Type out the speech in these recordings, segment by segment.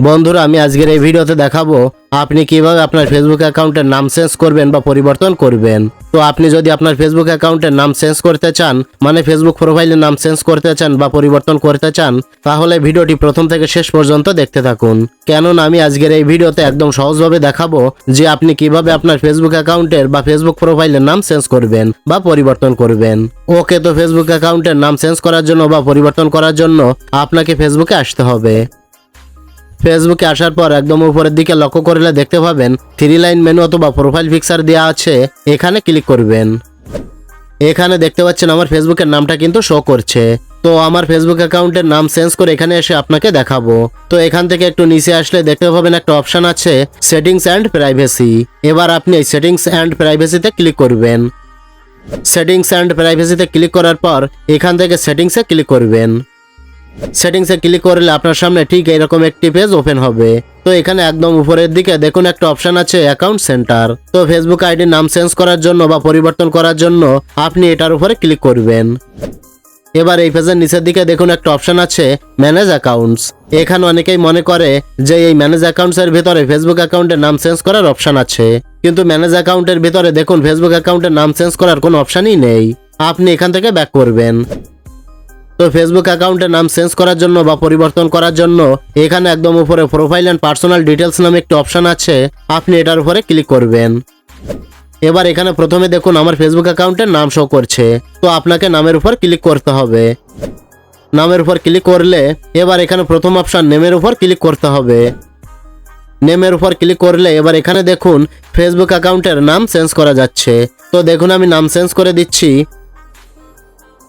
বন্ধুরা, আমি আজকের এই ভিডিওতে দেখাবো আপনি কিভাবে আপনার ফেসবুক অ্যাকাউন্টের নাম চেঞ্জ করবেন বা পরিবর্তন করবেন। তো আপনি যদি আপনার ফেসবুক অ্যাকাউন্টের নাম চেঞ্জ করতে চান, মানে ফেসবুক প্রোফাইলের নাম চেঞ্জ করতে চান বা পরিবর্তন করতে চান, তাহলে ভিডিওটি প্রথম থেকে শেষ পর্যন্ত দেখতে থাকুন। কেননা আমি আজকের এই ভিডিওতে একদম সহজভাবে দেখাবো যে আপনি কিভাবে আপনার ফেসবুক অ্যাকাউন্টের বা ফেসবুক প্রোফাইলের নাম চেঞ্জ করবেন বা পরিবর্তন করবেন। ওকে, তো ফেসবুক অ্যাকাউন্টের নাম চেঞ্জ করার জন্য বা পরিবর্তন করার জন্য আপনাকে ফেসবুকে আসতে হবে। ফেসবুকে আসার পর একদম উপরের দিকে লক্ষ্য করলে দেখতে পাবেন 3 লাইন মেনু অথবা প্রোফাইল পিকচার দেওয়া আছে, এখানে ক্লিক করবেন। এখানে দেখতে পাচ্ছেন আমার ফেসবুকের নামটা কিন্তু শো করছে। তো আমার ফেসবুক অ্যাকাউন্টের নাম চেঞ্জ করে এখানে এসে আপনাকে দেখাবো। তো এখান থেকে একটু নিচে আসলে দেখতে পাবেন একটা অপশন আছে সেটিংস অ্যান্ড প্রাইভেসি। এবার আপনি এই সেটিংস অ্যান্ড প্রাইভেসিতে ক্লিক করবেন। সেটিংস অ্যান্ড প্রাইভেসিতে ক্লিক করার পর এখান থেকে সেটিংসে ক্লিক করবেন। সেটিংসে ক্লিক করলে আপনার সামনে ঠিক এরকম একটি পেজ ওপেন হবে। তো এখানে একদম উপরের দিকে দেখুন একটা অপশন আছে অ্যাকাউন্ট সেন্টার। তো ফেসবুক আইডির নাম চেঞ্জ করার জন্য বা পরিবর্তন করার জন্য আপনি এটার উপরে ক্লিক করবেন। এবার এই পেজের নিচের দিকে দেখুন একটা অপশন আছে ম্যানেজ অ্যাকাউন্টস। এখানে অনেকেই মনে করে যে এই ম্যানেজ অ্যাকাউন্টসের ভিতরে ফেসবুক অ্যাকাউন্টের নাম চেঞ্জ করার অপশন আছে, কিন্তু ম্যানেজ অ্যাকাউন্টের ভিতরে দেখুন ফেসবুক অ্যাকাউন্টের নাম চেঞ্জ করার কোনো অপশনই নেই। আপনি এখান থেকে ব্যাক করবেন। তো ফেসবুক অ্যাকাউন্টের নাম চেঞ্জ করার জন্য বা পরিবর্তন করার জন্য এখানে একদম উপরে প্রোফাইল অ্যান্ড পার্সোনাল ডিটেলস নামে একটি অপশন আছে, আপনি এটার উপরে ক্লিক করবেন। এবার এখানে প্রথমে দেখুন আমার ফেসবুক অ্যাকাউন্টের নাম শো করছে। তো আপনাকে নামের উপর ক্লিক করতে হবে। নামের উপর ক্লিক করলে এবার এখানে প্রথম অপশন নেমের উপর ক্লিক করতে হবে। নেমের উপর ক্লিক করলে এবার এখানে দেখুন ফেসবুক অ্যাকাউন্টের নাম চেঞ্জ করা যাচ্ছে। তো দেখুন আমি নাম চেঞ্জ করে দিচ্ছি।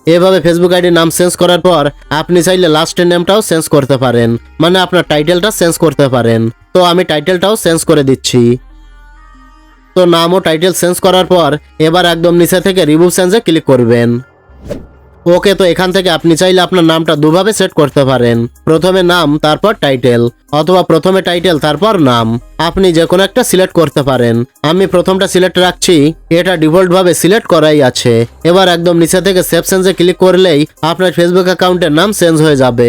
এভাবে ফেসবুক আইডির নাম চেঞ্জ করার পর আপনি চাইলে লাস্টের নেমটাও চেঞ্জ করতে পারেন, মানে আপনার টাইটেলটা চেঞ্জ করতে পারেন। তো আমি টাইটেলটাও চেঞ্জ করে দিচ্ছি। তো নাম ও টাইটেল চেঞ্জ করার পর এবার একদম নিচে থেকে রিমুভ চেঞ্জে ক্লিক করবেন। ওকে, তো এখান থেকে আপনি চাইলে আপনার নামটা দুভাবে সেট করতে পারেন, প্রথমে নাম তারপর টাইটেল, অথবা প্রথমে টাইটেল তারপর নাম। আপনি যে কোনো একটা সিলেক্ট করতে পারেন। আমি প্রথমটা সিলেক্ট রাখছি, এটা ডিফল্ট ভাবে সিলেক্ট করাই আছে। এবার একদম নিচে থেকে সেভ চেঞ্জে ক্লিক করলেই আপনার ফেসবুক অ্যাকাউন্টের নাম চেঞ্জ হয়ে যাবে।